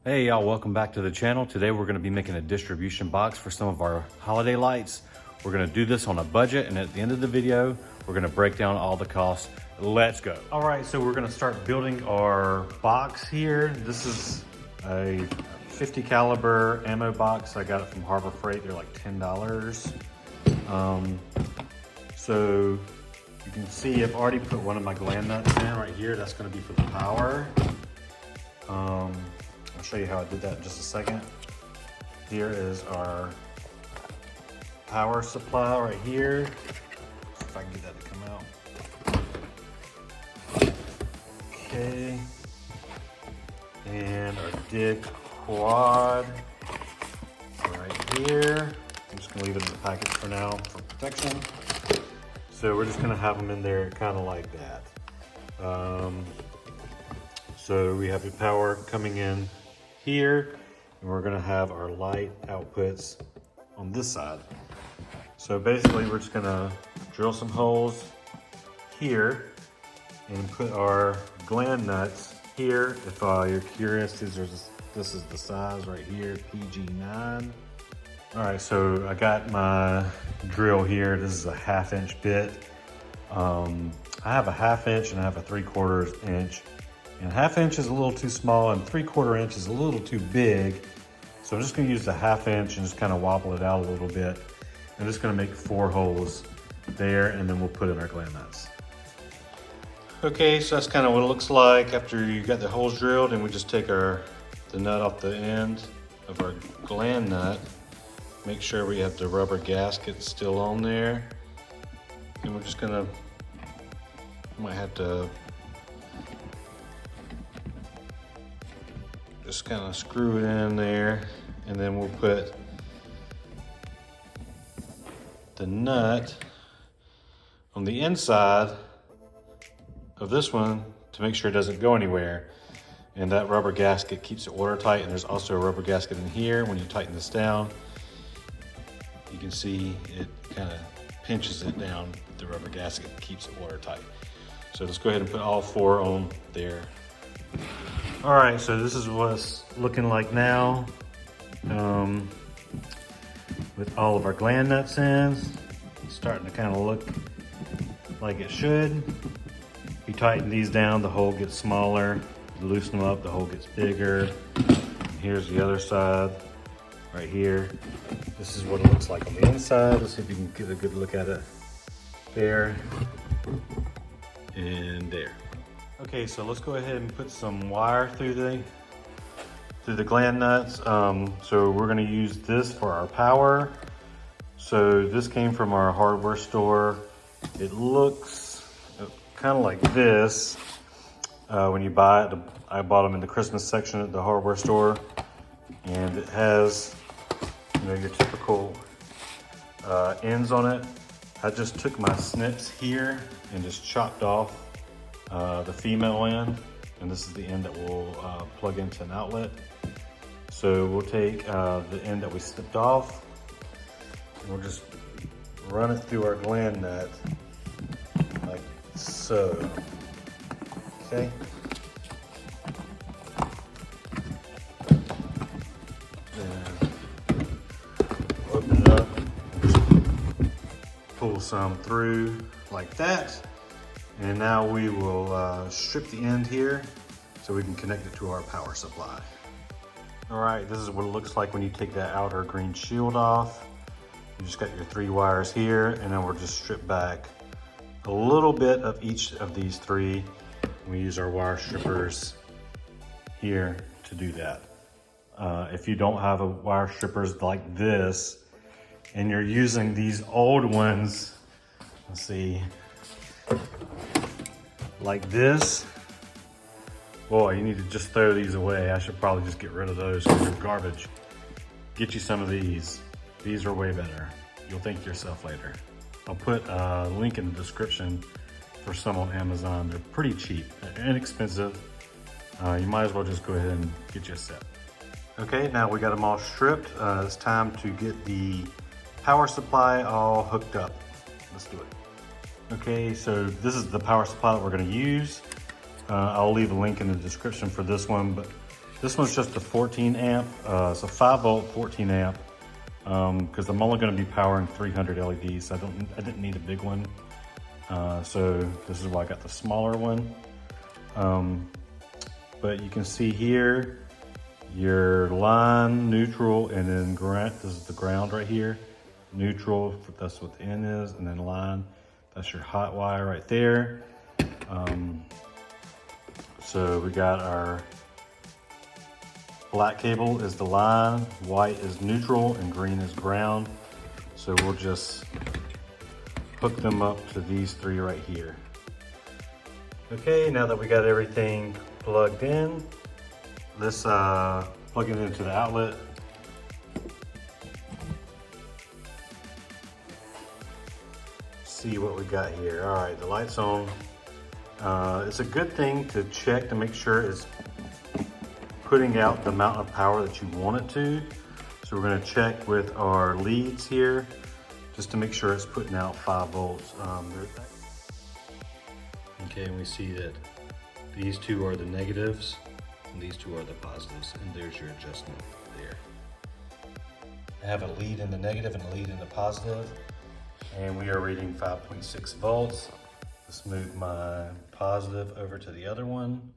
Hey y'all, welcome back to the channel. Today we're gonna be making a distribution box for some of our holiday lights. We're gonna do this on a budget, and at the end of the video, we're gonna break down all the costs. Let's go. All right, so we're gonna start building our box here. This is a 50 caliber ammo box. I got it from Harbor Freight. They're like $10. So you can see I've already put one of my gland nuts in right here. That's gonna be for the power. I'll show you how I did that in just a second. Here is our power supply right here. See if I can get that to come out. Okay. And our dig quad right here. I'm just gonna leave it in the package for now for protection. So we're just gonna have them in there kind of like that. So we have the power coming in here, and we're gonna have our light outputs on this side. So basically we're just gonna drill some holes here and put our gland nuts here. If you're curious, this is the size right here, PG9. All right, so I got my drill here. This is a 1/2 inch bit. I have a 1/2 inch and I have a 3/4 inch. And 1/2 inch is a little too small and 3/4 inch is a little too big. So I'm just gonna use the 1/2 inch and just kind of wobble it out a little bit. I'm just gonna make 4 holes there, and then we'll put in our gland nuts. Okay, so that's kind of what it looks like after you got the holes drilled, and we just take the nut off the end of our gland nut. Make sure we have the rubber gasket still on there. And we're just gonna, might have to just kind of screw it in there, and then we'll put the nut on the inside of this one to make sure it doesn't go anywhere. And that rubber gasket keeps it watertight, and there's also a rubber gasket in here. When you tighten this down, you can see it kind of pinches it down. The rubber gasket keeps it watertight. So let's go ahead and put all 4 on there. All right, so this is what it's looking like now. With all of our gland nuts in, it's starting to kind of look like it should. If you tighten these down, the hole gets smaller. You loosen them up, the hole gets bigger. And here's the other side, right here. This is what it looks like on the inside. Let's see if you can get a good look at it. There and there. Okay, so let's go ahead and put some wire through the gland nuts. So we're gonna use this for our power. So this came from our hardware store. It looks kind of like this when you buy it. I bought them in the Christmas section at the hardware store. And it has, your typical ends on it. I just took my snips here and just chopped off the female end, and this is the end that will plug into an outlet. So we'll take the end that we snipped off, and we'll just run it through our gland nut like so. Okay. Then open it up, just pull some through like that. And now we will strip the end here so we can connect it to our power supply. All right, this is what it looks like when you take that outer green shield off. You just got your 3 wires here, and then we'll just strip back a little bit of each of these 3. We use our wire strippers here to do that. If you don't have wire strippers like this, and you're using these old ones, let's see, like this, boy, you need to just throw these away. I should probably just get rid of those because they're garbage. Get you some of these. These are way better. You'll thank yourself later. I'll put a link in the description for some on Amazon. They're pretty cheap, inexpensive. You might as well just go ahead and get you a set. Okay, now we got them all stripped. It's time to get the power supply all hooked up. Let's do it. Okay, so this is the power supply that we're gonna use. I'll leave a link in the description for this one, but This one's just a 14 amp, it's a 5-volt 14 amp, because I'm only going to be powering 300 LEDs. So I didn't need a big one, so this is why I got the smaller one. But you can see here your line, neutral, and then ground. This is the ground right here. Neutral, that's what the N is, and then line, that's your hot wire right there. So we got our black cable is the line, white is neutral, and green is ground. So we'll just hook them up to these three right here. Okay, now that we got everything plugged in, let's plug it into the outlet. See what we got here. All right, the light's on. It's a good thing to check to make sure it's putting out the amount of power that you want it to. So we're gonna check with our leads here just to make sure it's putting out 5 volts. Okay, and we see that these two are the negatives and these two are the positives, and there's your adjustment there. I have a lead in the negative and a lead in the positive, and we are reading 5.6 volts. Let's move my positive over to the other one.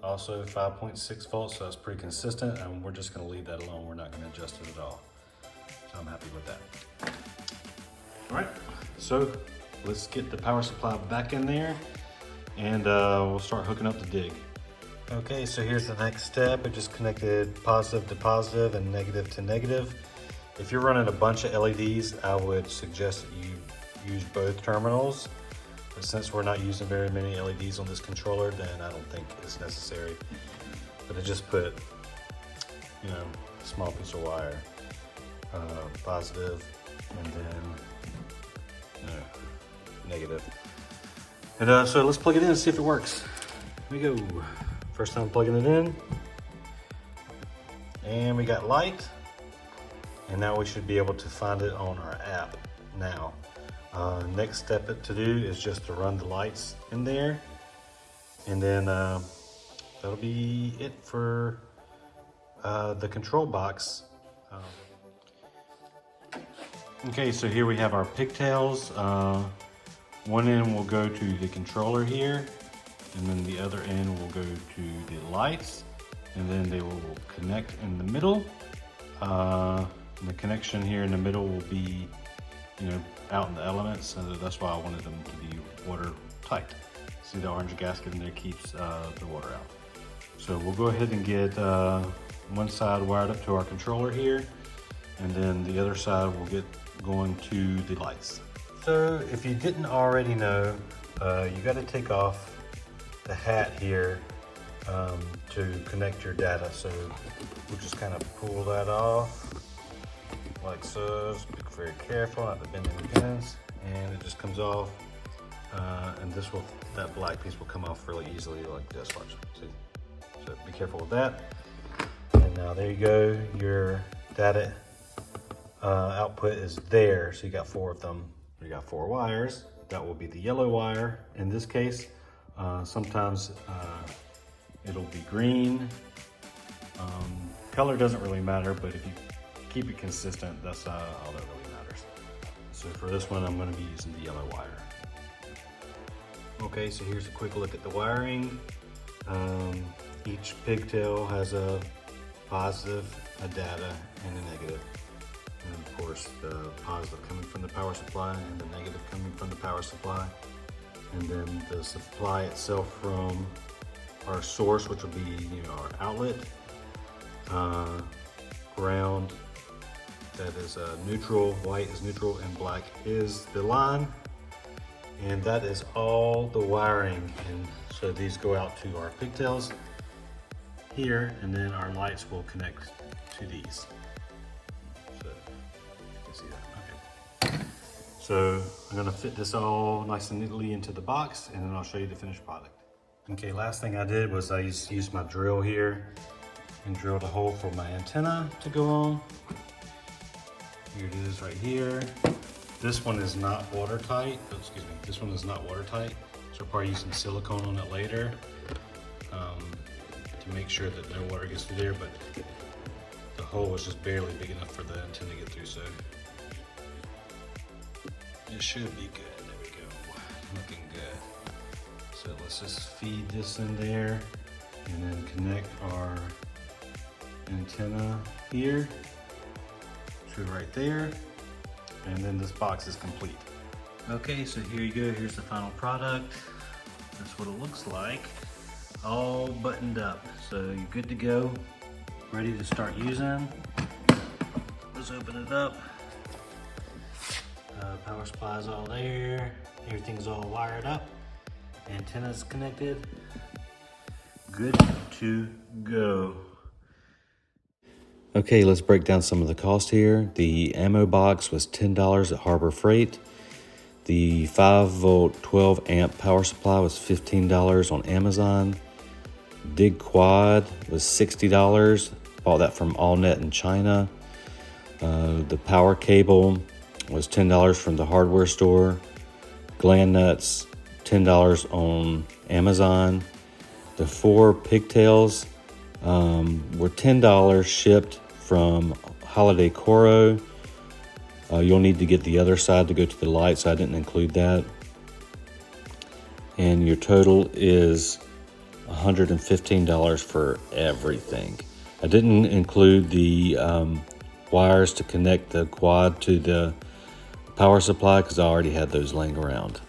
Also 5.6 volts, so that's pretty consistent, and we're just gonna leave that alone. We're not gonna adjust it at all. So I'm happy with that. All right, so let's get the power supply back in there, and we'll start hooking up the dig. Okay, so here's the next step. I just connected positive to positive and negative to negative. If you're running a bunch of LEDs, I would suggest that you use both terminals. But since we're not using very many LEDs on this controller, then I don't think it's necessary. But I just put, you know, a small piece of wire, positive, and then negative. And so let's plug it in and see if it works. Here we go. First time plugging it in. And we got light. And now we should be able to find it on our app now. Next step to do is just to run the lights in there. And then that'll be it for the control box. Okay, so here we have our pigtails. One end will go to the controller here, and then the other end will go to the lights, and then they will connect in the middle. The connection here in the middle will be, you know, out in the elements, so that's why I wanted them to be watertight. See, the orange gasket in there keeps the water out. So we'll go ahead and get one side wired up to our controller here, and then the other side will get going to the lights. So if you didn't already know, you got to take off the hat here to connect your data. So we'll just kind of pull that off like so. Just be very careful not to bend any pins, and it just comes off. And that black piece will come off really easily like this. Watch, see? So be careful with that. And now there you go. Your data output is there. So you got 4 of them. You got 4 wires. That will be the yellow wire in this case. Sometimes it'll be green. Color doesn't really matter, but if you keep it consistent, that's all that really matters. So for this one, I'm going to be using the yellow wire. Okay, so here's a quick look at the wiring. Each pigtail has a positive, a data, and a negative. And of course, the positive coming from the power supply and the negative coming from the power supply. And then the supply itself from our source, which will be, you know, our outlet, ground, that is neutral, white is neutral, and black is the line. And that is all the wiring. And so these go out to our pigtails here, and then our lights will connect to these. So you can see that. Okay. So I'm gonna fit this all nice and neatly into the box, and then I'll show you the finished product. Okay, last thing I did was I used my drill here and drilled a hole for my antenna to go on. Here it is right here. This one is not watertight. Oh, excuse me. This one is not watertight, so I'll probably use some silicone on it later to to make sure that no water gets through there, but the hole was just barely big enough for the antenna to get through, so it should be good. There we go, looking good. So let's just feed this in there and then connect our antenna here to right there, and then this box is complete. Okay, so here you go, here's the final product. That's what it looks like, all buttoned up. So you're good to go, ready to start using. Let's open it up. Power supply's all there, everything's all wired up, antenna's connected, good to go. Okay, let's break down some of the cost here. The ammo box was $10 at Harbor Freight. The 5-volt 12 amp power supply was $15 on Amazon. Dig Quad was $60. Bought that from AllNet in China. The power cable was $10 from the hardware store. Gland nuts, $10 on Amazon. The 4 pigtails were $10 shipped from Holiday Coro. You'll need to get the other side to go to the light, so I didn't include that. And your total is $115 for everything. I didn't include the wires to connect the quad to the power supply because I already had those laying around.